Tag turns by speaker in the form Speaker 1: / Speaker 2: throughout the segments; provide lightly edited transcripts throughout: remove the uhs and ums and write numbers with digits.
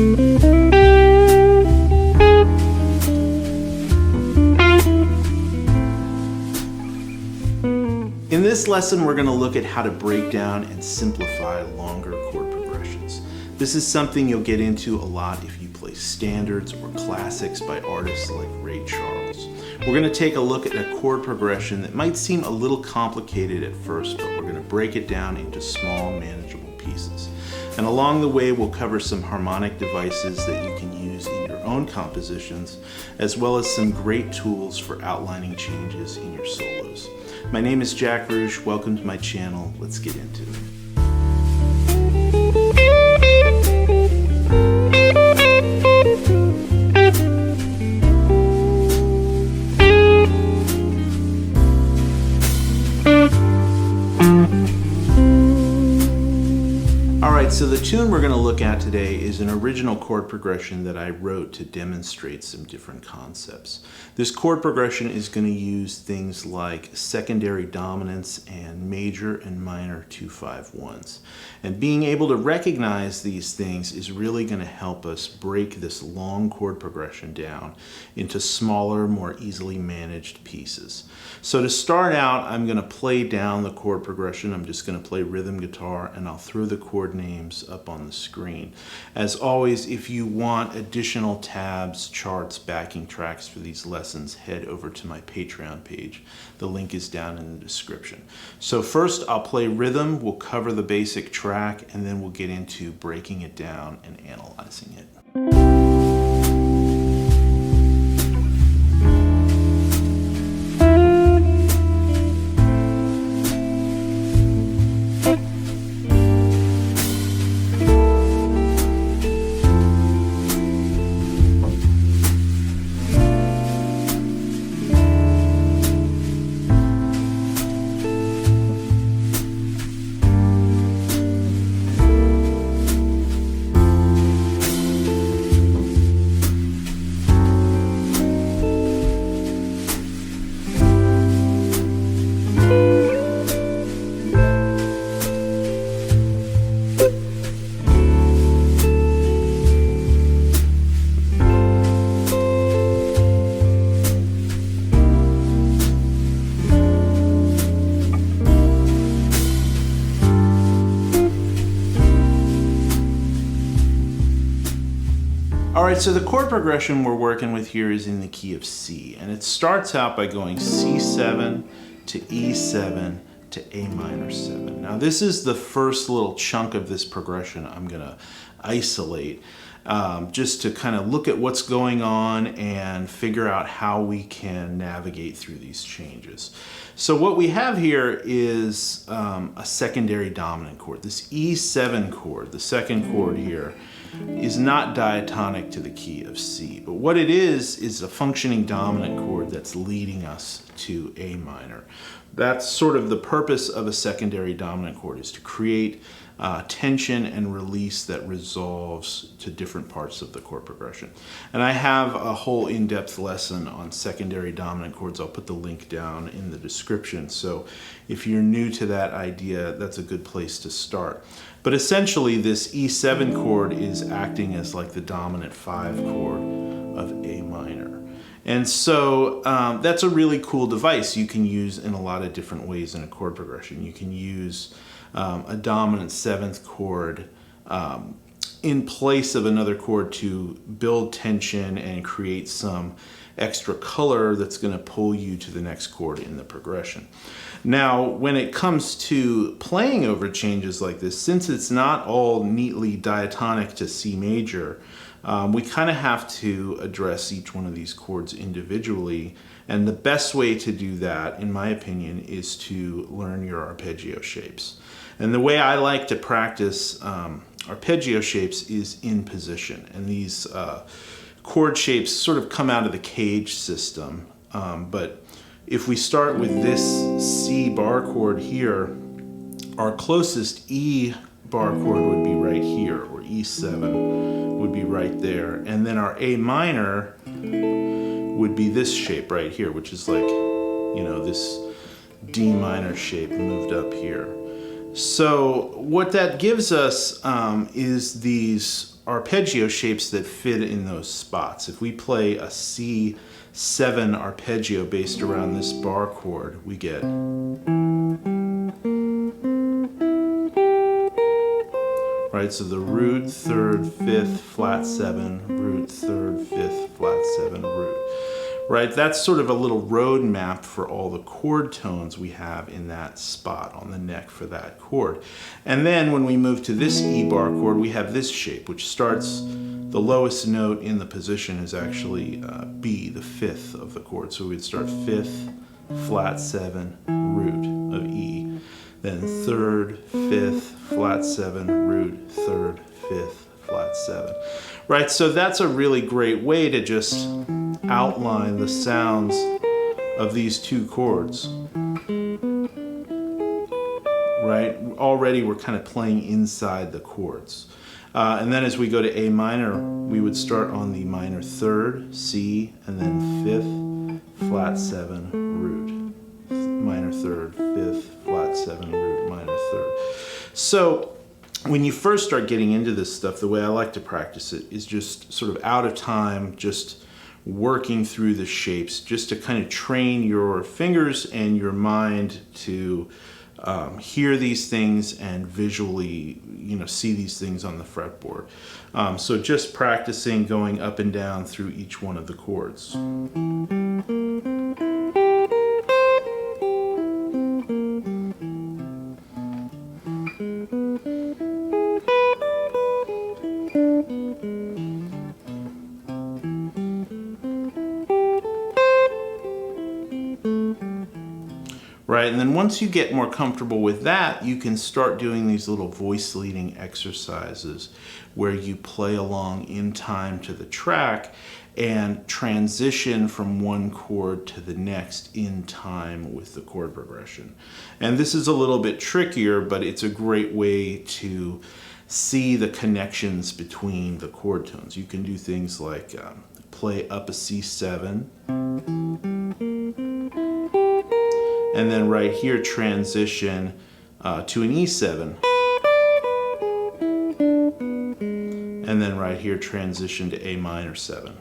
Speaker 1: In this lesson, we're going to look at how to break down and simplify longer chord progressions. This is something you'll get into a lot if you play standards or classics by artists like Ray Charles. We're going to take a look at a chord progression that might seem a little complicated at first, but we're going to break it down into small, manageable pieces. And along the way, we'll cover some harmonic devices that you can use in your own compositions, as well as some great tools for outlining changes in your solos. My name is Jack Ruch. Welcome to my channel. Let's get into it. So the tune we're going to look at today is an original chord progression that I wrote to demonstrate some different concepts. This chord progression is going to use things like secondary dominants and major and minor 2-5-1s. And being able to recognize these things is really going to help us break this long chord progression down into smaller, more easily managed pieces. So to start out, I'm going to play down the chord progression. I'm just going to play rhythm guitar, and I'll throw the chord names up on the screen. As always, if you want additional tabs, charts, backing tracks for these lessons, head over to my Patreon page. The link is down in the description. So first I'll play rhythm, we'll cover the basic track, and then we'll get into breaking it down and analyzing it. Alright, so the chord progression we're working with here is in the key of C, and it starts out by going C7 to E7 to A minor 7. Now this is the first little chunk of this progression I'm going to isolate, just to kind of look at what's going on and figure out how we can navigate through these changes. So what we have here is a secondary dominant chord. This E7 chord, the second chord here, is not diatonic to the key of C, but what it is a functioning dominant chord that's leading us to A minor. That's sort of the purpose of a secondary dominant chord, is to create tension and release that resolves to different parts of the chord progression. And I have a whole in-depth lesson on secondary dominant chords. I'll put the link down in the description. So if you're new to that idea, that's a good place to start. But essentially this E7 chord is acting as like the dominant 5 chord of A minor. And so that's a really cool device you can use in a lot of different ways in a chord progression. You can use a dominant 7th chord in place of another chord to build tension and create some extra color that's going to pull you to the next chord in the progression. Now, when it comes to playing over changes like this, since it's not all neatly diatonic to C major, we kind of have to address each one of these chords individually, and the best way to do that, in my opinion, is to learn your arpeggio shapes. And the way I like to practice arpeggio shapes is in position, and these chord shapes sort of come out of the cage system, but if we start with this C bar chord here, our closest E bar chord would be right here, or E7 would be right there, and then our A minor would be this shape right here, which is like, you know, this D minor shape moved up here. So what that gives us is these arpeggio shapes that fit in those spots. If we play a C7 arpeggio based around this bar chord, we get, right, so the root, third, fifth, flat 7, root, third, fifth, flat 7, root. Right, that's sort of a little road map for all the chord tones we have in that spot on the neck for that chord. And then when we move to this E bar chord, we have this shape, which starts, the lowest note in the position is actually B, the fifth of the chord. So we'd start fifth, flat 7, root of E. Then third, fifth, flat 7, root, third, fifth, flat 7. Right, so that's a really great way to just outline the sounds of these two chords. Right, already we're kind of playing inside the chords. And then as we go to A minor, we would start on the minor third, C, and then fifth, flat 7, root. Minor third, fifth, flat 7, root, minor third. So when you first start getting into this stuff, the way I like to practice it is just sort of out of time, just working through the shapes, just to kind of train your fingers and your mind to hear these things and visually, see these things on the fretboard. So just practicing going up and down through each one of the chords. Right, and then once you get more comfortable with that, you can start doing these little voice leading exercises where you play along in time to the track and transition from one chord to the next in time with the chord progression. And this is a little bit trickier, but it's a great way to see the connections between the chord tones. You can do things like play up a C7, and then right here transition to an E7, and then right here transition to A minor 7.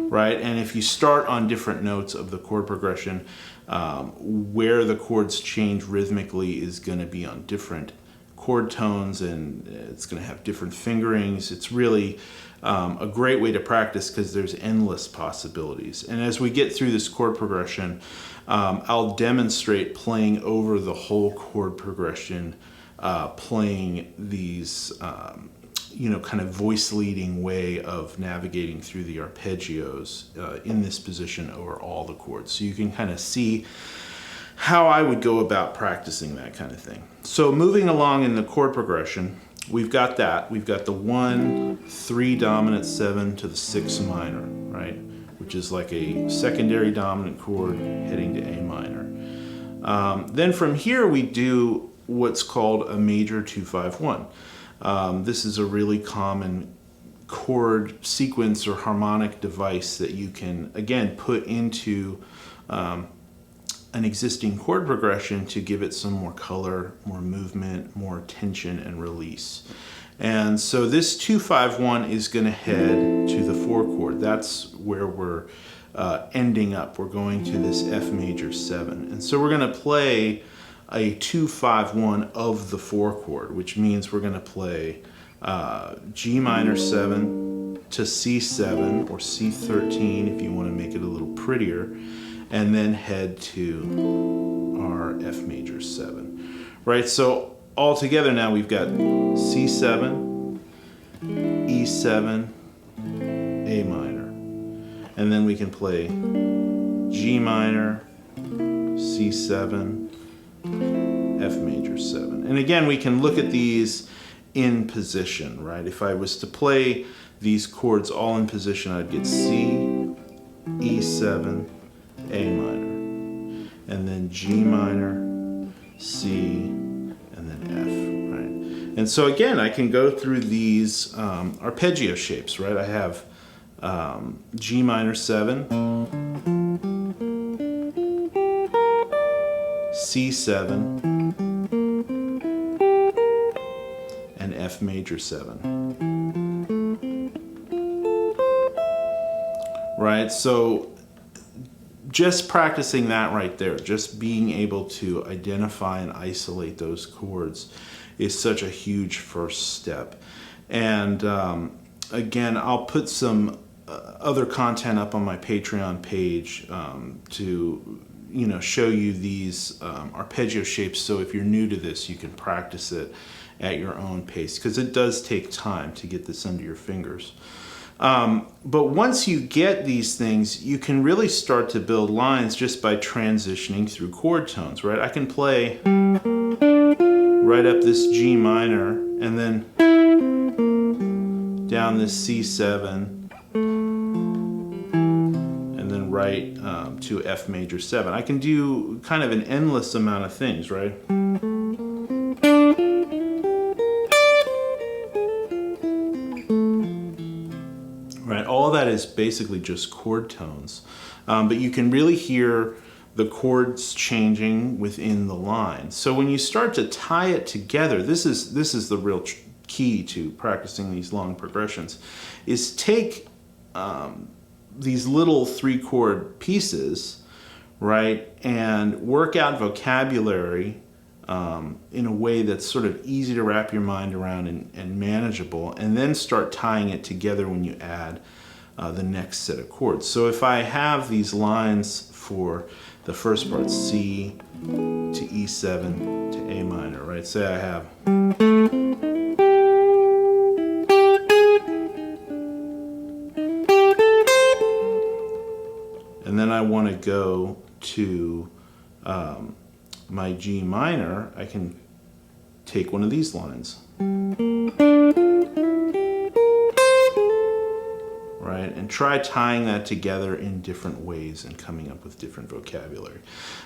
Speaker 1: Right, and if you start on different notes of the chord progression, where the chords change rhythmically is going to be on different chord tones, and it's going to have different fingerings. It's really a great way to practice because there's endless possibilities. And as we get through this chord progression, I'll demonstrate playing over the whole chord progression, playing these kind of voice leading way of navigating through the arpeggios in this position over all the chords. So you can kind of see how I would go about practicing that kind of thing. So moving along in the chord progression, we've got that. We've got the 1, 3 dominant 7 to the 6 minor, right? Which is like a secondary dominant chord heading to A minor. Then from here we do what's called a major 2-5-1. This is a really common chord sequence or harmonic device that you can, again, put into an existing chord progression to give it some more color, more movement, more tension and release. And so this 2-5-1 is going to head to the 4 chord. That's where we're ending up. We're going to this F major 7. And so we're going to play a 2-5-1 of the 4 chord, which means we're going to play G minor 7 to C7 or C13 if you want to make it a little prettier, and then head to our F major 7. Right, so all together now we've got C7, E7, A minor. And then we can play G minor, C7, F major 7. And again, we can look at these in position, right? If I was to play these chords all in position, I'd get C, E7, A minor, and then G minor, C, and then F, right? And so again, I can go through these arpeggio shapes, right? I have G minor 7, C7, and F major 7. Right, so just practicing that right there, just being able to identify and isolate those chords is such a huge first step. And again, I'll put some other content up on my Patreon page to show you these arpeggio shapes, so if you're new to this, you can practice it at your own pace, because it does take time to get this under your fingers. But once you get these things, you can really start to build lines just by transitioning through chord tones, right? I can play right up this G minor and then down this C7 and then right to F major 7. I can do kind of an endless amount of things, right? Right, all that is basically just chord tones, but you can really hear the chords changing within the line. So when you start to tie it together, this is the real key to practicing these long progressions, is take these little 3-chord pieces, right, and work out vocabulary in a way that's sort of easy to wrap your mind around and manageable, and then start tying it together when you add the next set of chords. So if I have these lines for the first part, C to E7 to A minor, right? Say I have and then I want to go to my G minor, I can take one of these lines, right, and try tying that together in different ways and coming up with different vocabulary.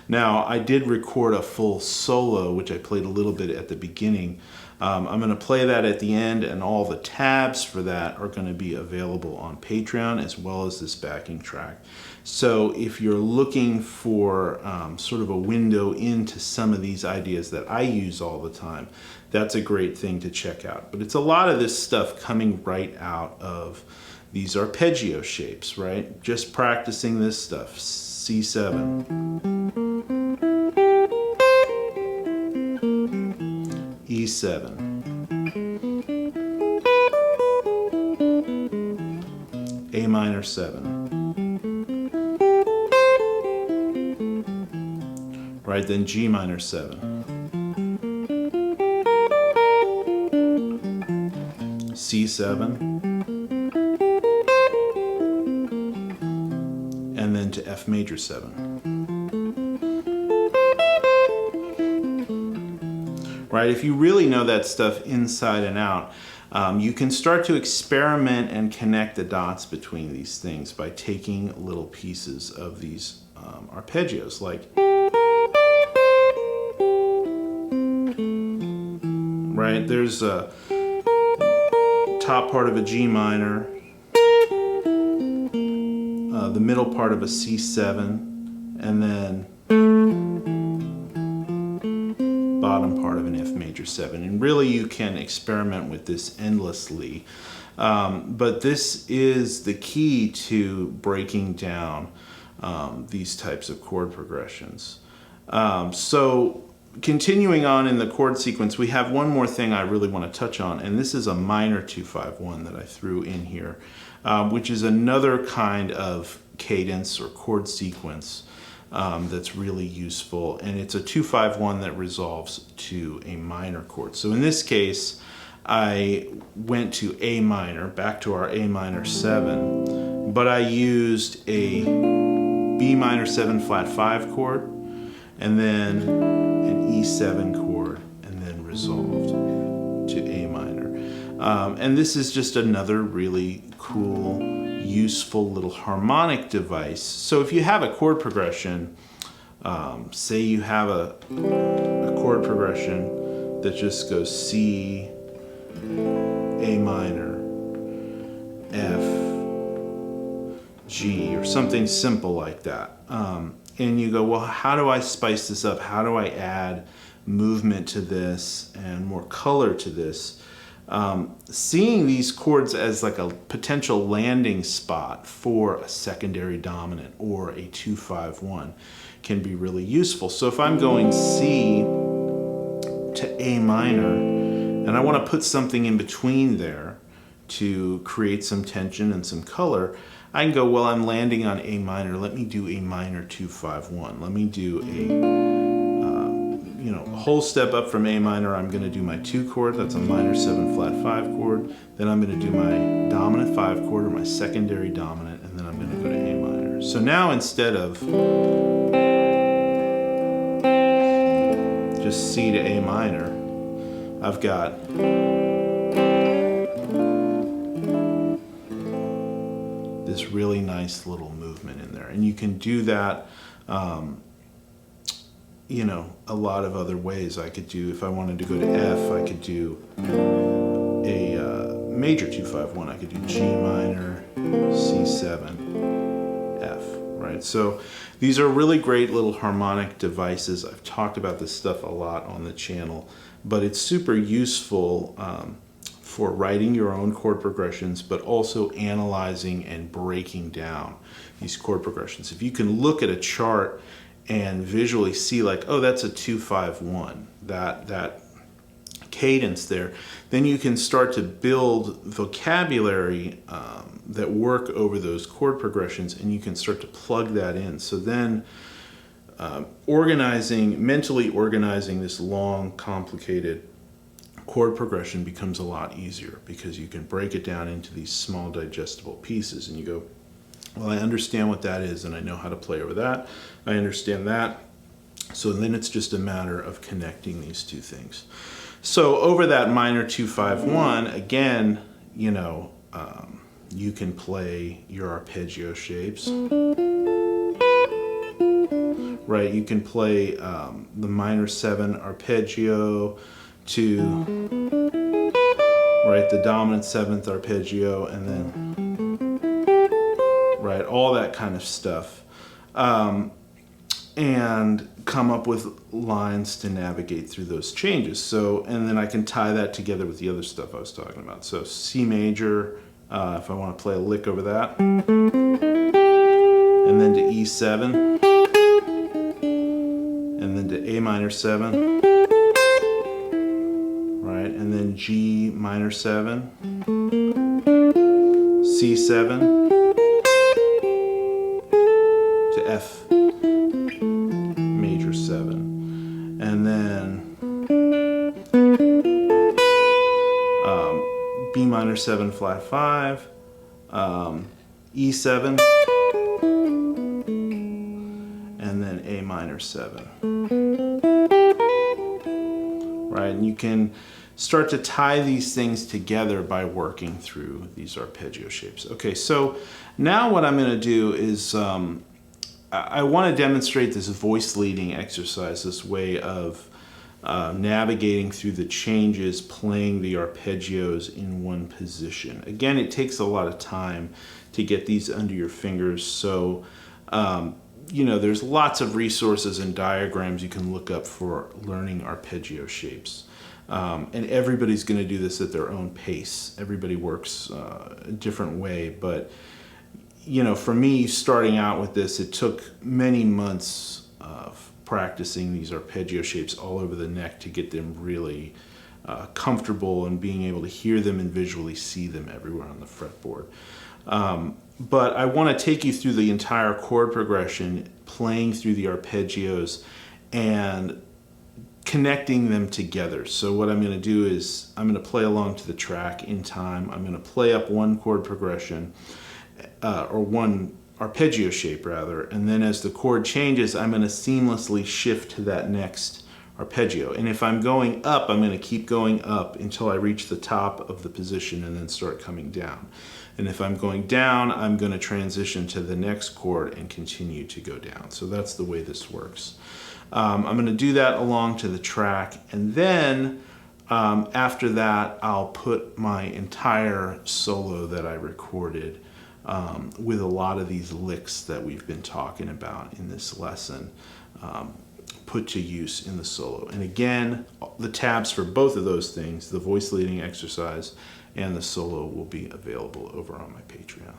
Speaker 1: Now, I did record a full solo, which I played a little bit at the beginning. I'm going to play that at the end, and all the tabs for that are going to be available on Patreon, as well as this backing track. So if you're looking for sort of a window into some of these ideas that I use all the time, that's a great thing to check out. But it's a lot of this stuff coming right out of these arpeggio shapes, right? Just practicing this stuff. C7. E7. A minor 7. Right, then G minor 7. C7. And then to F major 7. Right, if you really know that stuff inside and out, you can start to experiment and connect the dots between these things by taking little pieces of these arpeggios, like, right, there's a top part of a G minor, the middle part of a C7, and then bottom part of an F major 7. And really you can experiment with this endlessly, but this is the key to breaking down these types of chord progressions. So continuing on in the chord sequence, we have one more thing I really want to touch on, and this is a minor 2-5-1 that I threw in here, which is another kind of cadence or chord sequence that's really useful, and it's a 2-5-1 that resolves to a minor chord. So in this case, I went to A minor, back to our A minor 7, but I used a B minor 7 flat 5 chord, and then an E7 chord, and then resolved to A minor. And this is just another really cool, useful little harmonic device. So if you have a chord progression, say you have a chord progression that just goes C, A minor, F, G, or something simple like that. And you go, well, how do I spice this up? How do I add movement to this and more color to this? seeing these chords as like a potential landing spot for a secondary dominant or a 2-5-1 can be really useful. So if I'm going C to A minor, and I want to put something in between there to create some tension and some color, I can go, well, I'm landing on A minor. Let me do a minor 2-5-1. Let me do a whole step up from A minor. I'm going to do my 2 chord. That's a minor 7 flat 5 chord. Then I'm going to do my dominant 5 chord or my secondary dominant, and then I'm going to go to A minor. So now instead of just C to A minor, I've got this really nice little movement in there. And you can do that, a lot of other ways. I could do, if I wanted to go to F, I could do a major 2-5-1. I could do G minor, C7, F, right? So these are really great little harmonic devices. I've talked about this stuff a lot on the channel, but it's super useful for writing your own chord progressions, but also analyzing and breaking down these chord progressions. If you can look at a chart and visually see like, oh, that's a 2-5-1, that cadence there, then you can start to build vocabulary that work over those chord progressions, and you can start to plug that in. So then mentally organizing this long, complicated chord progression becomes a lot easier because you can break it down into these small digestible pieces, and you go, well, I understand what that is and I know how to play over that. I understand that. So then it's just a matter of connecting these two things. So over that minor 2-5-1, again, you can play your arpeggio shapes. Right, you can play the minor 7 arpeggio to, right, the dominant 7th arpeggio, and then, right, all that kind of stuff. And come up with lines to navigate through those changes. So, and then I can tie that together with the other stuff I was talking about. So C major, if I want to play a lick over that, and then to E7, and then to A minor 7, right, and then G minor 7, C7, to F major 7, and then B minor 7 flat 5, E7, and then A minor 7. Right, and you can start to tie these things together by working through these arpeggio shapes. Okay, so now what I'm going to do is I want to demonstrate this voice leading exercise, this way of navigating through the changes, playing the arpeggios in one position. Again, it takes a lot of time to get these under your fingers, so there's lots of resources and diagrams you can look up for learning arpeggio shapes. And everybody's going to do this at their own pace. Everybody works a different way, but for me, starting out with this, it took many months of practicing these arpeggio shapes all over the neck to get them really comfortable and being able to hear them and visually see them everywhere on the fretboard. But I want to take you through the entire chord progression, playing through the arpeggios and connecting them together. So what I'm going to do is I'm going to play along to the track in time. I'm going to play up one chord progression, or one arpeggio shape rather, and then as the chord changes, I'm going to seamlessly shift to that next arpeggio. And if I'm going up, I'm going to keep going up until I reach the top of the position and then start coming down. And if I'm going down, I'm going to transition to the next chord and continue to go down. So that's the way this works. I'm going to do that along to the track, and then after that I'll put my entire solo that I recorded with a lot of these licks that we've been talking about in this lesson, put to use in the solo. And again, the tabs for both of those things, the voice leading exercise and the solo, will be available over on my Patreon.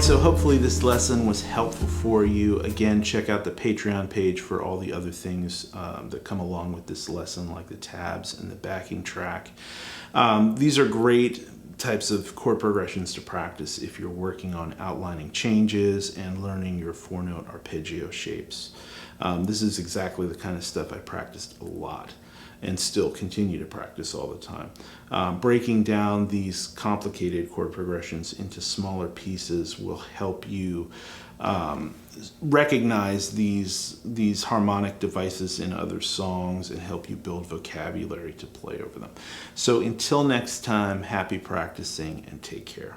Speaker 1: So hopefully this lesson was helpful for you. Again, check out the Patreon page for all the other things that come along with this lesson, like the tabs and the backing track. These are great types of chord progressions to practice if you're working on outlining changes and learning your 4-note arpeggio shapes. This is exactly the kind of stuff I practiced a lot and still continue to practice all the time. Breaking down these complicated chord progressions into smaller pieces will help you recognize these harmonic devices in other songs and help you build vocabulary to play over them. So until next time, happy practicing and take care.